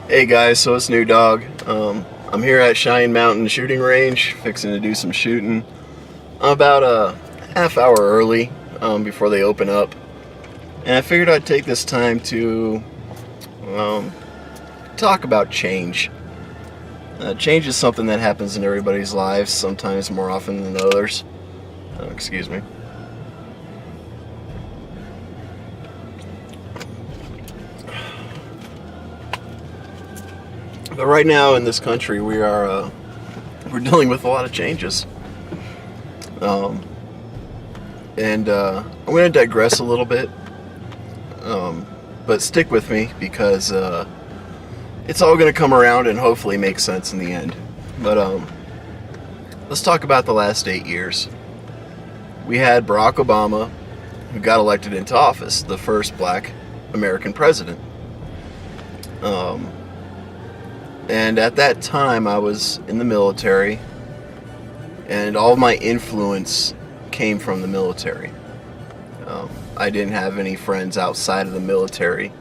Hey guys, so it's Newdogg. I'm here at Cheyenne Mountain Shooting Range, fixing to do some shooting. I'm about a half hour early before they open up, and I figured I'd take this time to um, talk about change. Change is something that happens in everybody's lives, sometimes more often than others. Excuse me. But right now in this country, we're dealing with a lot of changes. Um, and I'm going to digress a little bit, but stick with me because it's all going to come around and hopefully make sense in the end. But let's talk about the last 8 years. We had Barack Obama, who got elected into office, the first black American president. And at that time, I was in the military, and all of my influence came from the military. I didn't have any friends outside of the military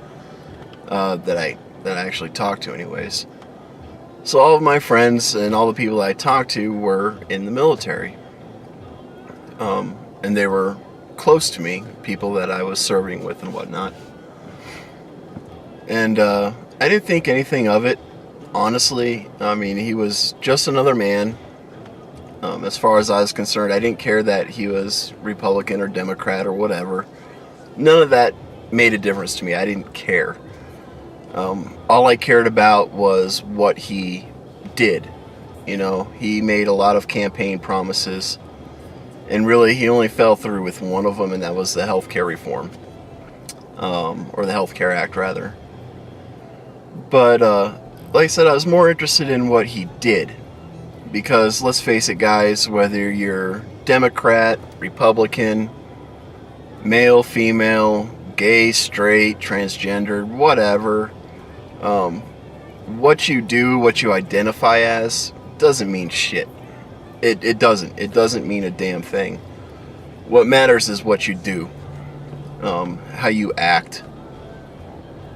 that I actually talked to, anyways. So all of my friends and all the people I talked to were in the military, and they were close to me, people that I was serving with and whatnot. And I didn't think anything of it. Honestly, I mean, he was just another man. As far as I was concerned, I didn't care that he was Republican or Democrat or whatever. None of that made a difference to me. I didn't care. All I cared about was what he did. You know, he made a lot of campaign promises, and really he only fell through with one of them, and that was the healthcare reform, or the Healthcare Act, rather. But like I said, I was more interested in what he did. Because let's face it, guys, whether you're Democrat, Republican, male, female, gay, straight, transgendered, whatever, what you do, what you identify as, doesn't mean shit. It doesn't. It doesn't mean a damn thing. What matters is what you do, how you act,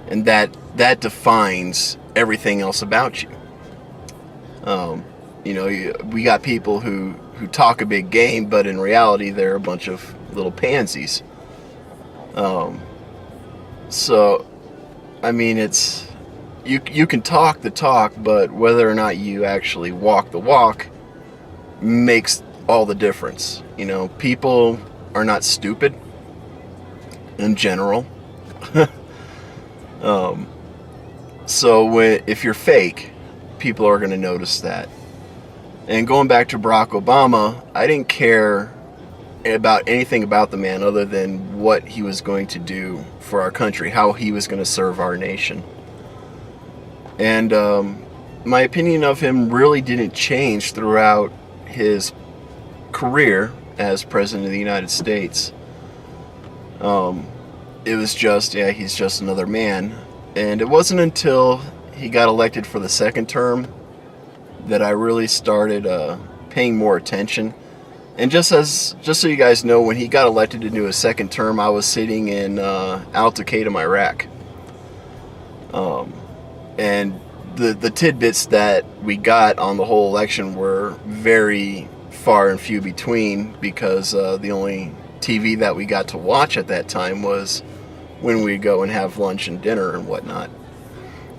and that defines everything else about you. You know, we got people who talk a big game, but in reality, they're a bunch of little pansies. So, I mean, it's you can talk the talk, but whether or not you actually walk the walk makes all the difference. You know, people are not stupid in general. So if you're fake, people are going to notice that. And going back to Barack Obama, I didn't care about anything about the man other than what he was going to do for our country, how he was going to serve our nation. And my opinion of him really didn't change throughout his career as President of the United States. It was just, yeah, he's just another man. And it wasn't until he got elected for the second term that I really started paying more attention. And just so you guys know, when he got elected into his second term, I was sitting in Al Taqatum, Iraq. And the tidbits that we got on the whole election were very far and few between, because the only TV that we got to watch at that time was when we go and have lunch and dinner and whatnot.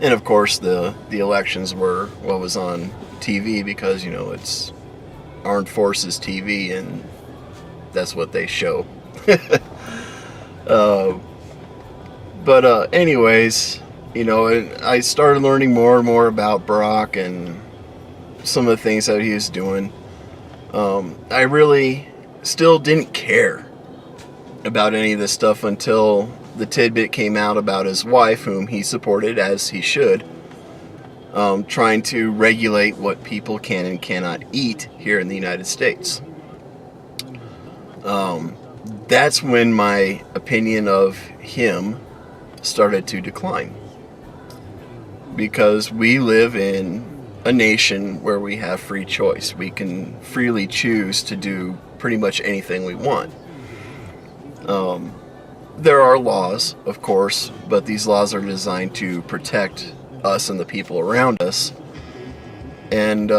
And of course the elections were what was on TV, because, you know, it's Armed Forces TV and that's what they show. But anyways, you know, I started learning more and more about Barack and some of the things that he was doing. I really still didn't care about any of this stuff until the tidbit came out about his wife, whom he supported, as he should, trying to regulate what people can and cannot eat here in the United States. That's when my opinion of him started to decline. Because we live in a nation where we have free choice. We can freely choose to do pretty much anything we want. There are laws, of course, but these laws are designed to protect us and the people around us. And,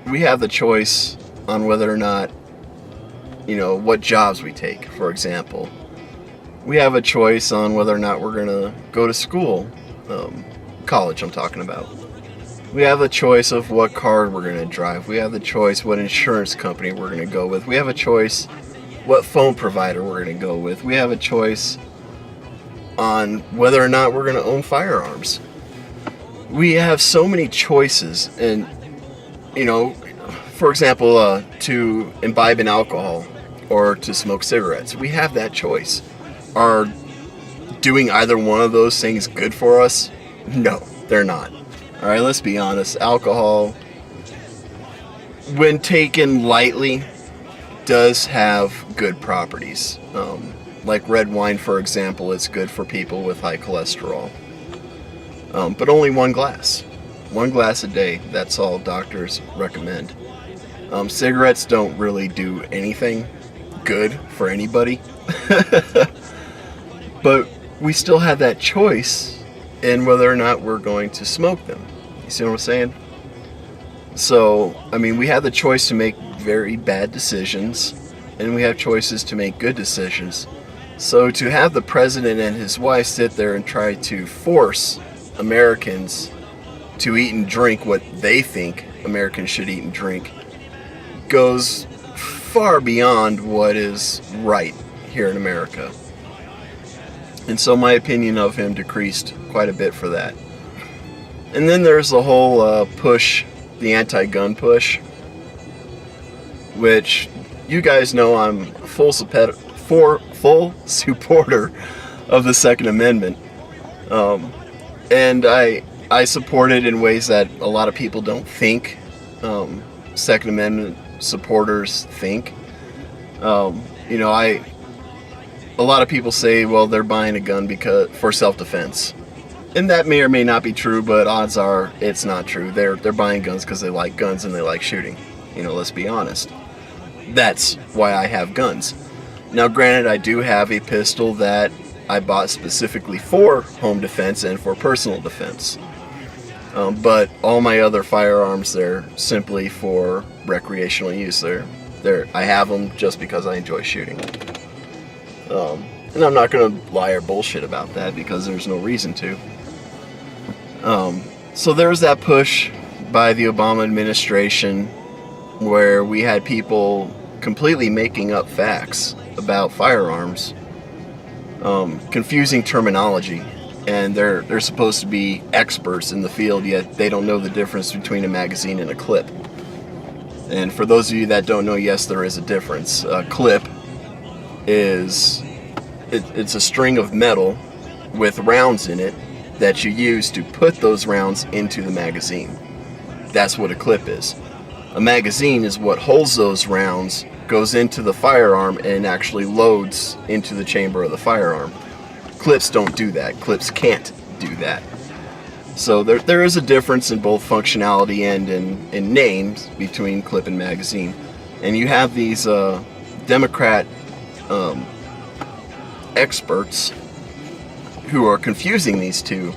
we have the choice on whether or not, what jobs we take, for example. We have a choice on whether or not we're going to go to school, college I'm talking about. We have a choice of what car we're going to drive. We have the choice what insurance company we're going to go with. We have a choice what phone provider we're going to go with. We have a choice on whether or not we're going to own firearms. We have so many choices, and for example, to imbibe in alcohol or to smoke cigarettes. We have that choice. Are doing either one of those things good for us? No, they're not. All right, let's be honest. Alcohol, when taken lightly, does have good properties. Like red wine, for example, is good for people with high cholesterol. But only one glass. One glass a day, that's all doctors recommend. Cigarettes don't really do anything good for anybody. But we still have that choice in whether or not we're going to smoke them. You see what I'm saying? So, we have the choice to make very bad decisions, and we have choices to make good decisions. So to have the president and his wife sit there and try to force Americans to eat and drink what they think Americans should eat and drink goes far beyond what is right here in America. And so my opinion of him decreased quite a bit for that. And then there's the whole push, the anti-gun push, which you guys know I'm full supporter of the Second Amendment. And I support it in ways that a lot of people don't think Second Amendment supporters think. A lot of people say, well, they're buying a gun for self-defense. And that may or may not be true, but odds are it's not true. They're buying guns because they like guns and they like shooting. Let's be honest. That's why I have guns. Now, granted, I do have a pistol that I bought specifically for home defense and for personal defense. But all my other firearms, they're simply for recreational use. I have them just because I enjoy shooting. And I'm not going to lie or bullshit about that because there's no reason to. So there was that push by the Obama administration where we had people completely making up facts about firearms, confusing terminology, and they're supposed to be experts in the field, yet they don't know the difference between a magazine and a clip. And for those of you that don't know, yes, there is a difference. A clip is it's a string of metal with rounds in it that you use to put those rounds into the magazine. That's what a clip is. A magazine is what holds those rounds, goes into the firearm, and actually loads into the chamber of the firearm. Clips don't do that. Clips can't do that. So there is a difference in both functionality and in names between clip and magazine. And you have these Democrat experts who are confusing these two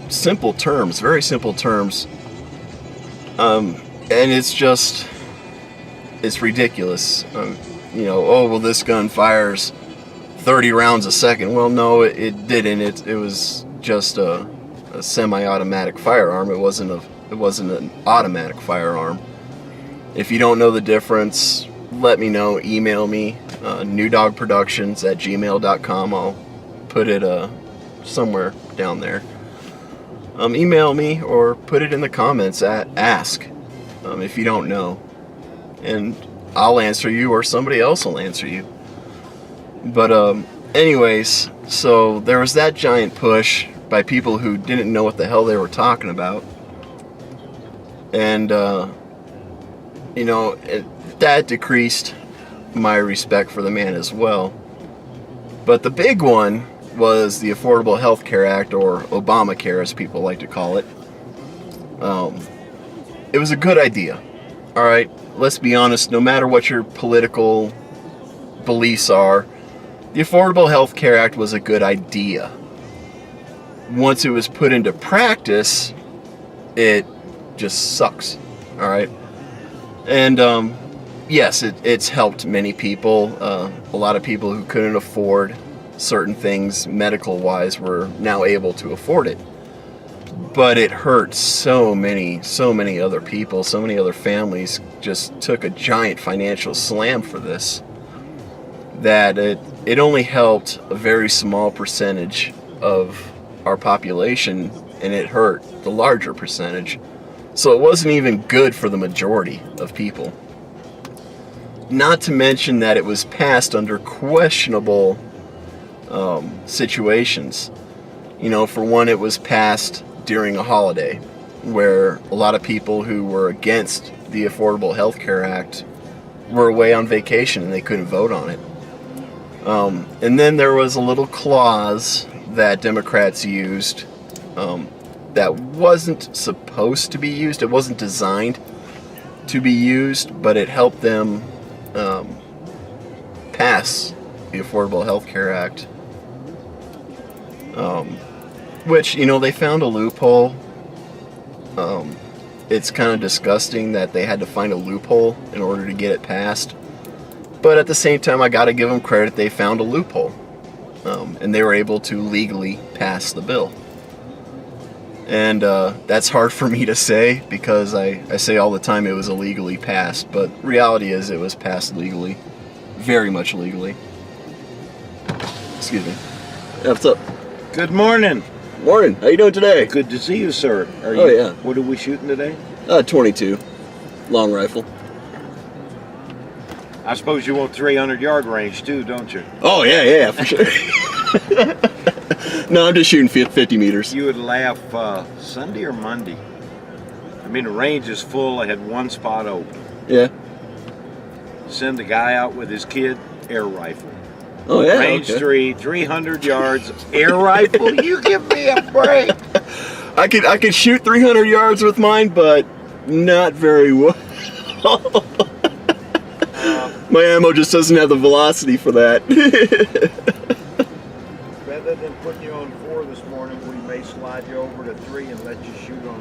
simple terms, very simple terms. And it's ridiculous. This gun fires 30 rounds a second. Well, no, it didn't. It was just a semi-automatic firearm. It wasn't an automatic firearm. If you don't know the difference, let me know. Email me, newdoggproductions@gmail.com. I'll put it somewhere down there. Email me or put it in the comments at ask if you don't know, and I'll answer you or somebody else will answer you. But anyways, so there was that giant push by people who didn't know what the hell they were talking about, and that decreased my respect for the man as well. But the big one was the Affordable Health Care Act, or Obamacare as people like to call it. It was a good idea. All right, let's be honest, no matter what your political beliefs are, the Affordable Health Care Act was a good idea. once it was put into practice, it just sucks. All right. And yes, it's helped many people. A lot of people who couldn't afford certain things medical-wise were now able to afford it. But it hurt so many other people, so many other families just took a giant financial slam for this, that it only helped a very small percentage of our population, and it hurt the larger percentage. So it wasn't even good for the majority of people. Not to mention that it was passed under questionable situations. For one, it was passed during a holiday where a lot of people who were against the Affordable Health Care Act were away on vacation and they couldn't vote on it. And then there was a little clause that Democrats used that wasn't supposed to be used. It wasn't designed to be used, but it helped them pass the Affordable Health Care Act. Which, they found a loophole. It's kind of disgusting that they had to find a loophole in order to get it passed. But at the same time, I got to give them credit. They found a loophole. And they were able to legally pass the bill. And that's hard for me to say because I say all the time it was illegally passed. But reality is it was passed legally. Very much legally. Excuse me. Yeah, what's up? Good morning. Morning. How you doing today? Good to see you, sir. Yeah. What are we shooting today? 22. Long rifle. I suppose you want 300-yard range too, don't you? Oh, yeah, for sure. No, I'm just shooting 50 meters. You would laugh Sunday or Monday. The range is full. I had one spot open. Yeah. Send the guy out with his kid, air rifle. Oh, yeah. Range 300 yards, air rifle. You give me a break. I could shoot 300 yards with mine, but not very well. My ammo just doesn't have the velocity for that. Rather than putting you on 4 this morning, we may slide you over to 3 and let you shoot on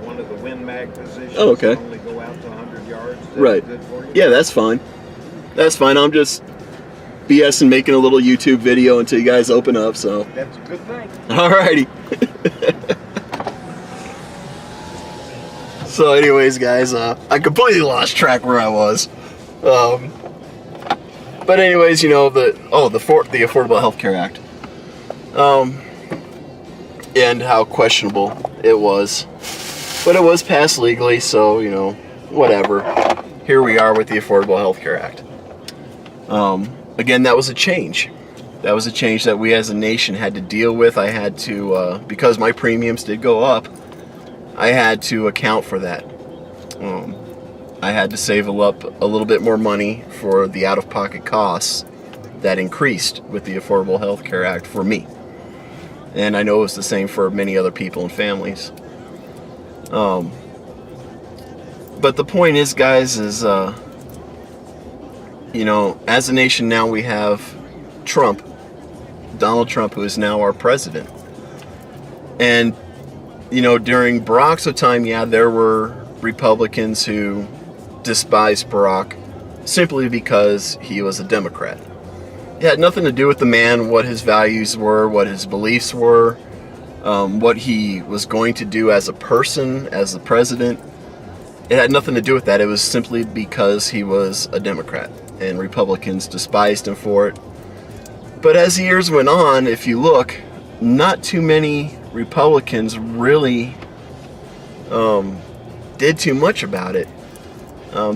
one of the Win Mag positions. Oh, okay. Only go out to 100 yards. Is that Right. good for you? Yeah, that's fine. That's fine. I'm just BS and making a little YouTube video until you guys open up, so. That's a good thing. Alrighty. So anyways, guys, I completely lost track where I was. But anyways, the Affordable Health Care Act. And how questionable it was. But it was passed legally, so, whatever. Here we are with the Affordable Health Care Act. Again, that was a change. That was a change that we as a nation had to deal with. I had to, because my premiums did go up, I had to account for that. I had to save up a little bit more money for the out-of-pocket costs that increased with the Affordable Health Care Act for me. And I know it was the same for many other people and families. But the point is, guys, is, as a nation now we have Trump, Donald Trump, who is now our president. And, during Barack's time, there were Republicans who despised Barack simply because he was a Democrat. It had nothing to do with the man, what his values were, what his beliefs were, what he was going to do as a person, as the president. It had nothing to do with that. It was simply because he was a Democrat, and Republicans despised him for it. But as the years went on, if you look, not too many Republicans really did too much about it.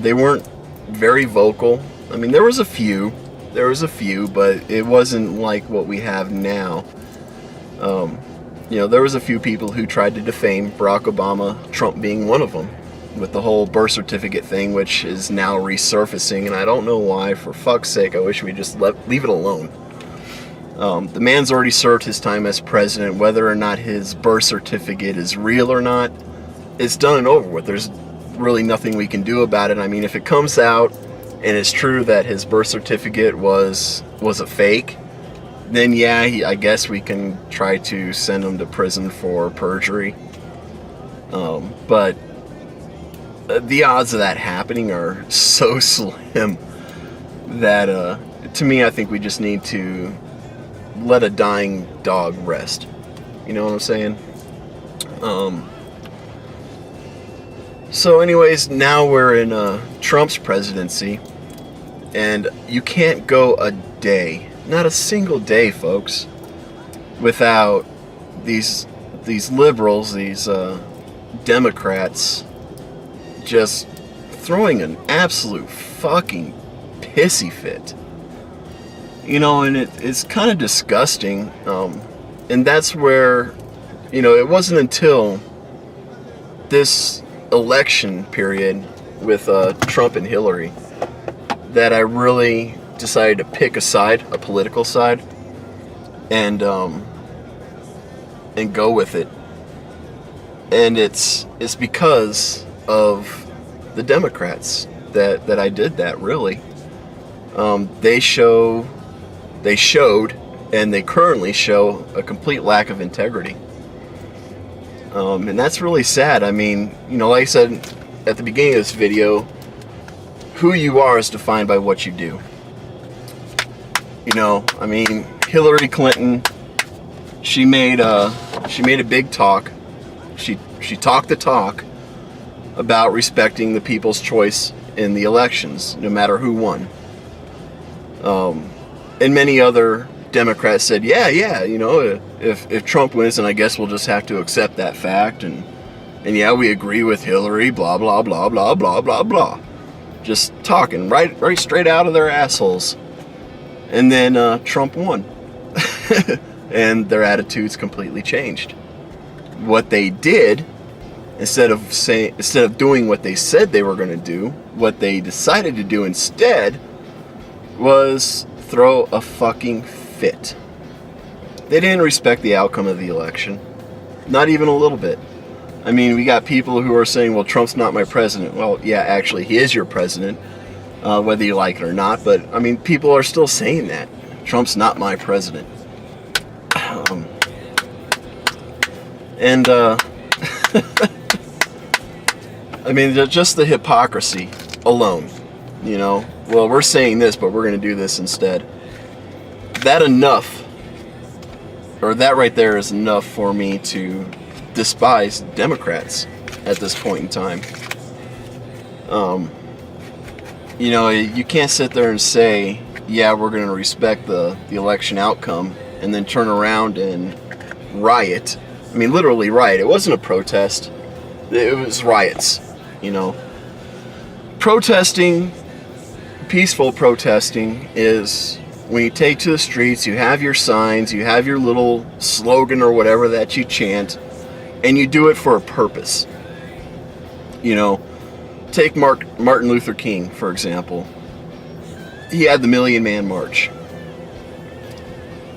They weren't very vocal. There was a few, but it wasn't like what we have now. There was a few people who tried to defame Barack Obama, Trump being one of them, with the whole birth certificate thing, which is now resurfacing, and I don't know why. For fuck's sake, I wish we just leave it alone. The man's already served his time as president. Whether or not his birth certificate is real or not, it's done and over with. There's really nothing we can do about it. If it comes out and it's true that his birth certificate was a fake, then yeah, I guess we can try to send him to prison for perjury. But the odds of that happening are so slim that, to me, I think we just need to let a dying dog rest. You know what I'm saying? So anyways, now we're in Trump's presidency, and you can't go a day, not a single day, folks, without these liberals, these Democrats, just throwing an absolute fucking pissy fit. You know, and it's kind of disgusting. And that's where, you know, it wasn't until this election period with Trump and Hillary that I really decided to pick a side, a political side, and go with it. And it's because of the Democrats that I did that, really. They showed, and they currently show a complete lack of integrity. And that's really sad. I mean, you know, like I said at the beginning of this video, who you are is defined by what you do. You know, I mean, Hillary Clinton, she made a big talk. She talked the talk about respecting the people's choice in the elections, no matter who won. And many other Democrats said, yeah, you know, if Trump wins, then I guess we'll just have to accept that fact, and yeah, we agree with Hillary, blah, blah, blah, blah, blah, blah, blah. Just talking right straight out of their assholes. And then Trump won. And their attitudes completely changed. What they did, instead of doing what they said they were going to do, what they decided to do instead was throw a fucking fit. They didn't respect the outcome of the election. Not even a little bit. I mean, we got people who are saying, well, Trump's not my president. Well, yeah, actually, he is your president, whether you like it or not. But, I mean, people are still saying that. Trump's not my president. I mean, just the hypocrisy alone, you know. Well, we're saying this, but we're going to do this instead. That right there is enough for me to despise Democrats at this point in time. You know, you can't sit there and say, yeah, we're going to respect the election outcome, and then turn around and riot. I mean, literally riot. It wasn't a protest. It was riots, you know. Protesting, peaceful protesting, is when you take to the streets, you have your signs, you have your little slogan or whatever that you chant, and you do it for a purpose. You know, take Martin Luther King, for example. He had the Million Man March.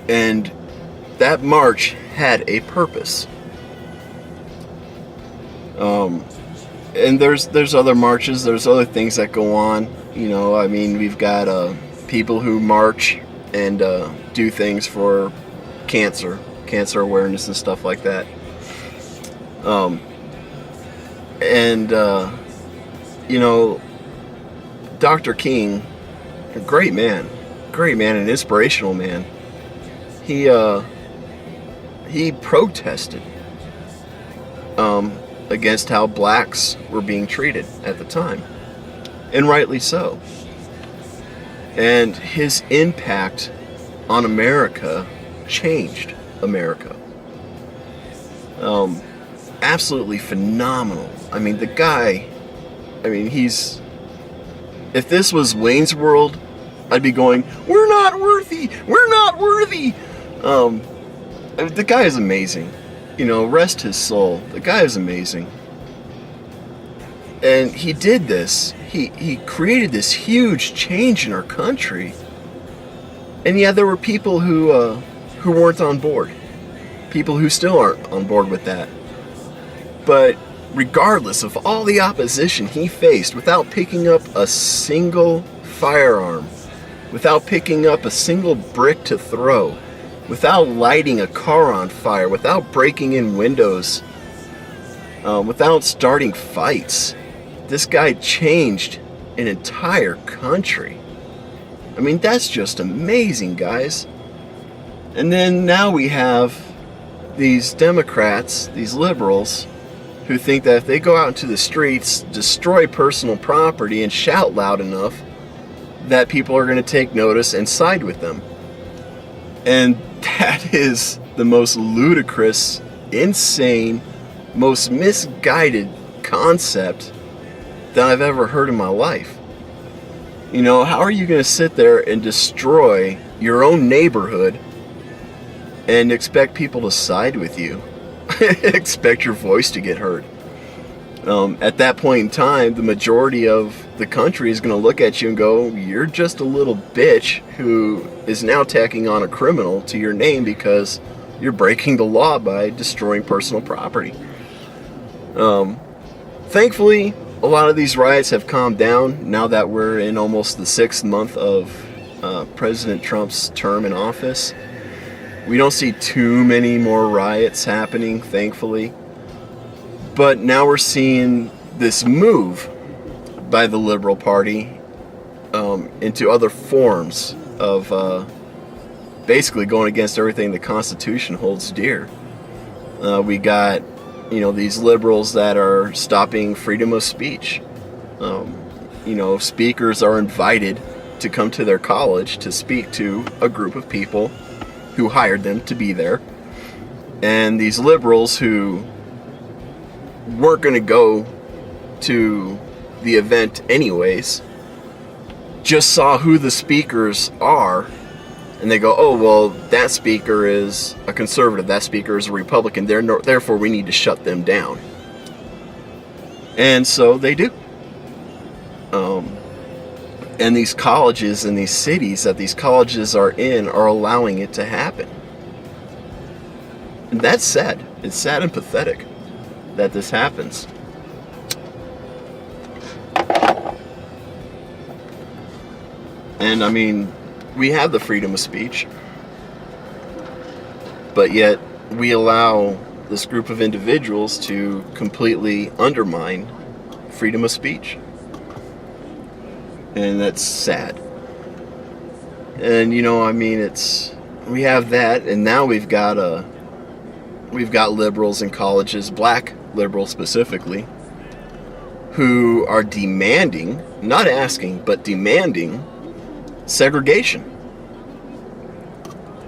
And that march had a purpose. And there's other marches, there's other things that go on. You know, I mean, we've got people who march and do things for cancer awareness and stuff like that. You know, Dr. King, a great man, an inspirational man. He protested against how blacks were being treated at the time, and rightly so. And his impact on America changed America. Absolutely phenomenal. I mean, the guy, if this was Wayne's World, I'd be going, we're not worthy. The guy is amazing. You know, rest his soul. The guy is amazing. And he did this. He created this huge change in our country. And yeah, there were people who weren't on board. People who still aren't on board with that. But regardless of all the opposition he faced, without picking up a single firearm, without picking up a single brick to throw, without lighting a car on fire, without breaking in windows, without starting fights. This guy changed an entire country. I mean, that's just amazing, guys. And then now we have these Democrats, these liberals, who think that if they go out into the streets, destroy personal property, and shout loud enough, that people are going to take notice and side with them. And that is the most ludicrous, insane, most misguided concept that I've ever heard in my life. You know, how are you going to sit there and destroy your own neighborhood and expect people to side with you? Expect your voice to get heard? At that point in time, the majority of the country is going to look at you and go, you're just a little bitch who is now tacking on a criminal to your name because you're breaking the law by destroying personal property. Thankfully, a lot of these riots have calmed down now that we're in almost the 6th month of President Trump's term in office. We don't see too many more riots happening, thankfully. But now we're seeing this move by the Liberal Party into other forms of basically going against everything the Constitution holds dear. We got, these liberals that are stopping freedom of speech. Speakers are invited to come to their college to speak to a group of people who hired them to be there. And these liberals who weren't going to go to the event anyways just saw who the speakers are, and they go, oh, well, that speaker is a conservative, that speaker is a Republican, therefore we need to shut them down. And so they do. And these colleges and these cities that these colleges are in are allowing it to happen. And that's sad. It's sad and pathetic that this happens. And I mean, we have the freedom of speech, but yet we allow this group of individuals to completely undermine freedom of speech. And that's sad. And we have that, and now we've got liberals in colleges, black liberals specifically, who are demanding, not asking, but demanding segregation.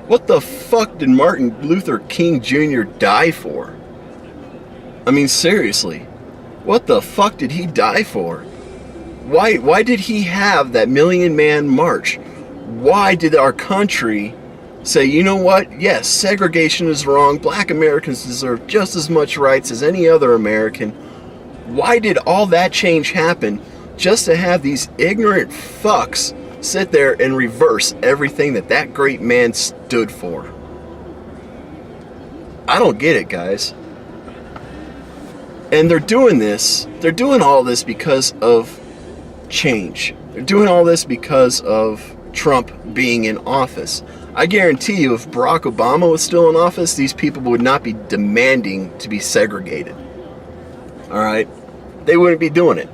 What the fuck did Martin Luther King Jr. die for? I mean, seriously, what the fuck did he die for? Why did he have that million-man march? Why did our country say, you know what, yes, segregation is wrong, black Americans deserve just as much rights as any other American? Why did all that change happen just to have these ignorant fucks sit there and reverse everything that great man stood for? I don't get it, guys. And they're doing all this because of change. They're doing all this because of Trump being in office. I guarantee you, if Barack Obama was still in office, these people would not be demanding to be segregated. Alright? They wouldn't be doing it.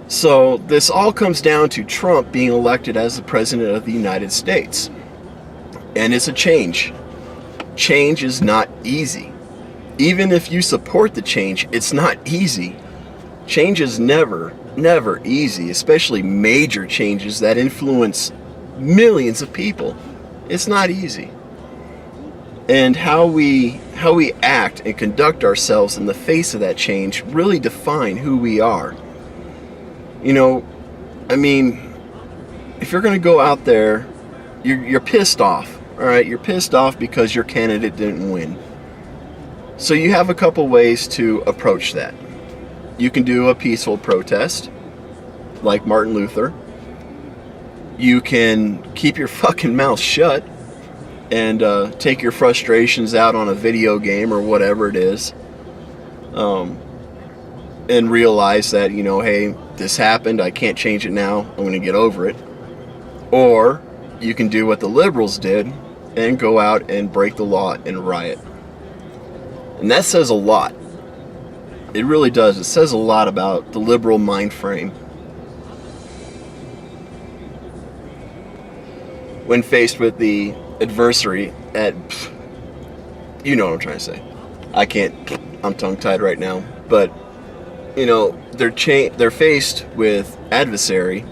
So, this all comes down to Trump being elected as the President of the United States. And it's a change. Change is not easy. Even if you support the change, it's not easy. Change is never easy, especially major changes that influence millions of people. It's not easy. And how we act and conduct ourselves in the face of that change really define who we are. I mean, if you're going to go out there, you're pissed off, all right? You're pissed off because your candidate didn't win. So you have a couple ways to approach that. You can do a peaceful protest, like Martin Luther. You can keep your fucking mouth shut and take your frustrations out on a video game or whatever it is. And realize that, hey, this happened, I can't change it now, I'm going to get over it. Or you can do what the liberals did and go out and break the law and riot. And that says a lot. It really does. It says a lot about the liberal mind frame. When faced with the adversary you know what I'm trying to say. I'm tongue-tied right now. But, you know, they're faced with adversary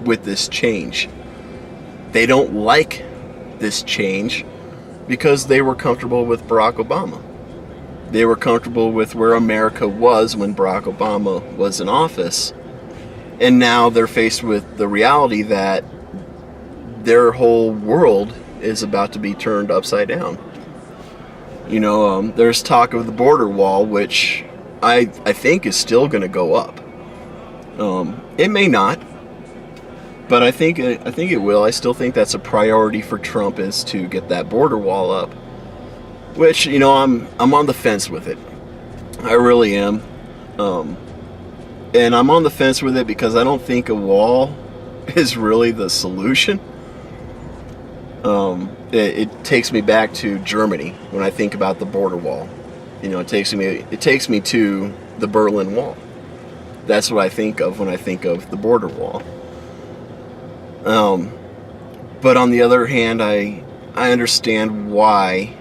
with this change. They don't like this change because they were comfortable with Barack Obama. They were comfortable with where America was when Barack Obama was in office. And now they're faced with the reality that their whole world is about to be turned upside down. You know, there's talk of the border wall, which I think is still going to go up. It may not, but I think it will. I still think that's a priority for Trump, is to get that border wall up. Which, you know, I'm on the fence with it. I really am. And I'm on the fence with it because I don't think a wall is really the solution. It takes me back to Germany when I think about the border wall. You know, it takes me to the Berlin Wall. That's what I think of when I think of the border wall. But on the other hand, I understand why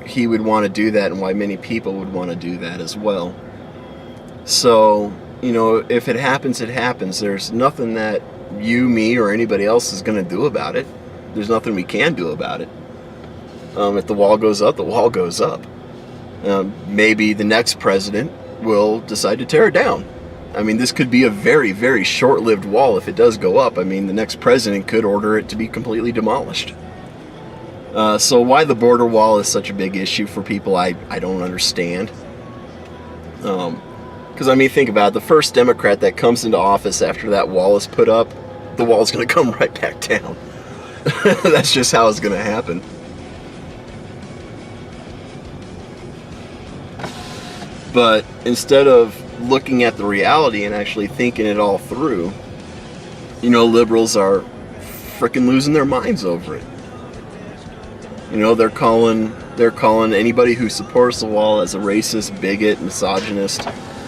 he would want to do that and why many people would want to do that as well. So, you know, if it happens, it happens. There's nothing that you, me, or anybody else is going to do about it. There's nothing we can do about it. If the wall goes up, the wall goes up. Maybe the next president will decide to tear it down. I mean, this could be a very, very short-lived wall if it does go up. I mean, the next president could order it to be completely demolished. So why the border wall is such a big issue for people, I don't understand. Because, I mean, think about it. The first Democrat that comes into office after that wall is put up, the wall's going to come right back down. That's just how it's going to happen. But instead of looking at the reality and actually thinking it all through, you know, liberals are freaking losing their minds over it. You know, they're calling anybody who supports the wall as a racist, bigot, misogynist.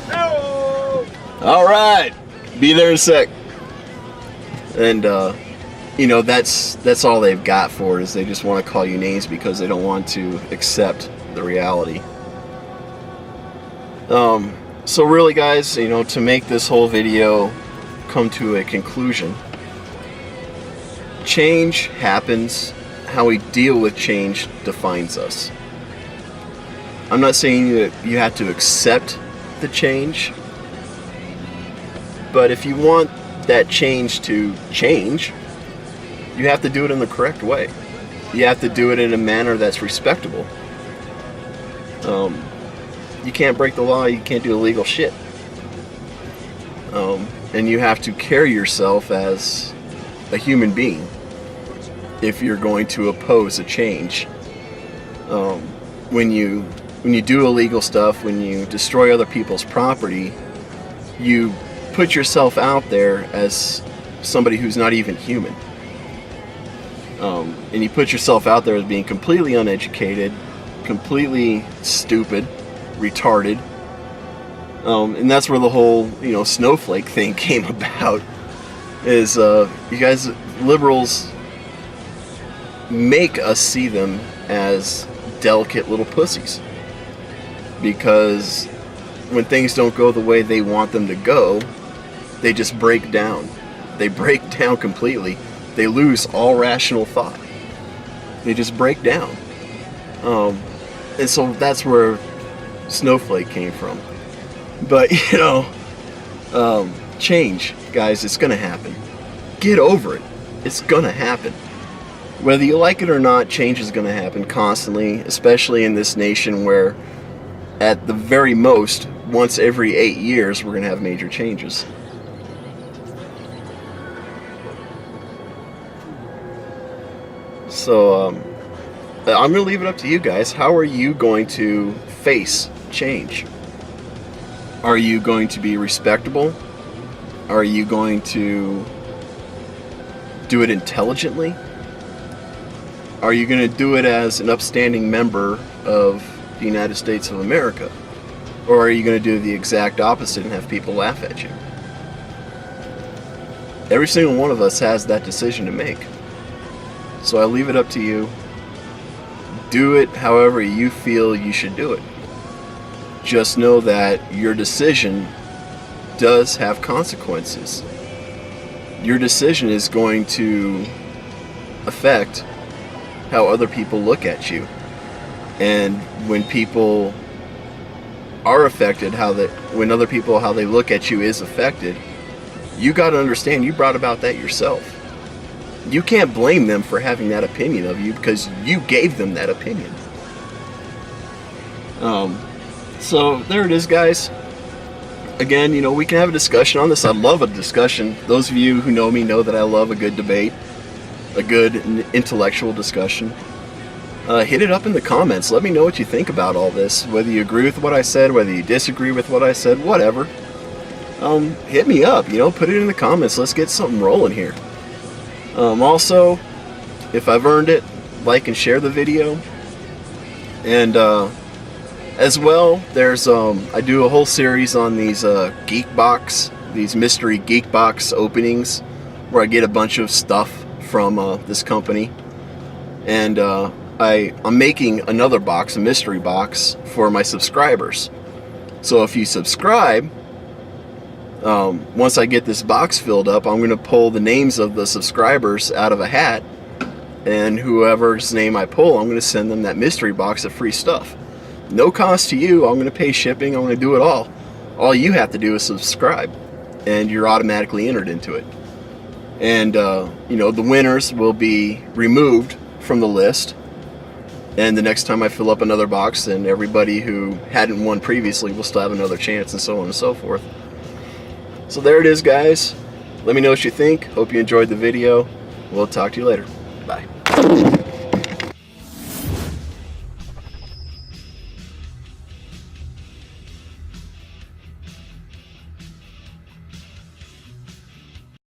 No! All right, be there in a sec. And you know, that's all they've got for it, is they just want to call you names because they don't want to accept the reality. So really, guys, you know, to make this whole video come to a conclusion, change happens. How we deal with change defines us. I'm not saying that you have to accept the change, but if you want that change to change, you have to do it in the correct way. You have to do it in a manner that's respectable. You can't break the law, you can't do illegal shit. And you have to carry yourself as a human being if you're going to oppose a change. When you do illegal stuff, when you destroy other people's property, you put yourself out there as somebody who's not even human. And you put yourself out there as being completely uneducated, completely stupid, retarded. And that's where the whole, you know, snowflake thing came about. Is you guys, liberals, make us see them as delicate little pussies. Because when things don't go the way they want them to go, they just break down. They break down completely. They lose all rational thought. They just break down. And so that's where snowflake came from. But, you know, change, guys, it's going to happen. Get over it. It's going to happen. Whether you like it or not, change is going to happen constantly, especially in this nation where, at the very most, once every 8 years, we're going to have major changes. So, I'm going to leave it up to you guys. How are you going to face change? Are you going to be respectable? Are you going to do it intelligently? Are you going to do it as an upstanding member of the United States of America? Or are you going to do the exact opposite and have people laugh at you? Every single one of us has that decision to make. So I leave it up to you. Do it however you feel you should do it. Just know that your decision does have consequences. Your decision is going to affect how other people look at you. And when people are affected, when other people, how they look at you is affected, you got to understand you brought about that yourself. You can't blame them for having that opinion of you because you gave them that opinion. So there it is, guys. Again, we can have a discussion on this. I love a discussion. Those of you who know me know that I love a good debate, a good intellectual discussion. Hit it up in the comments. Let me know what you think about all this. Whether you agree with what I said, whether you disagree with what I said, whatever. Hit me up, put it in the comments. Let's get something rolling here. Also, if I've earned it, like and share the video. And as well, there's I do a whole series on these geek box, these mystery geek box openings, where I get a bunch of stuff from this company. And I'm making another box, a mystery box, for my subscribers. So if you subscribe, once I get this box filled up, I'm going to pull the names of the subscribers out of a hat, and whoever's name I pull, I'm going to send them that mystery box of free stuff. No cost to you. I'm going to pay shipping. I'm going to do it all. All you have to do is subscribe, and you're automatically entered into it. And the winners will be removed from the list. And the next time I fill up another box, then everybody who hadn't won previously will still have another chance, and so on and so forth. So there it is, guys. Let me know what you think. Hope you enjoyed the video. We'll talk to you later. Bye.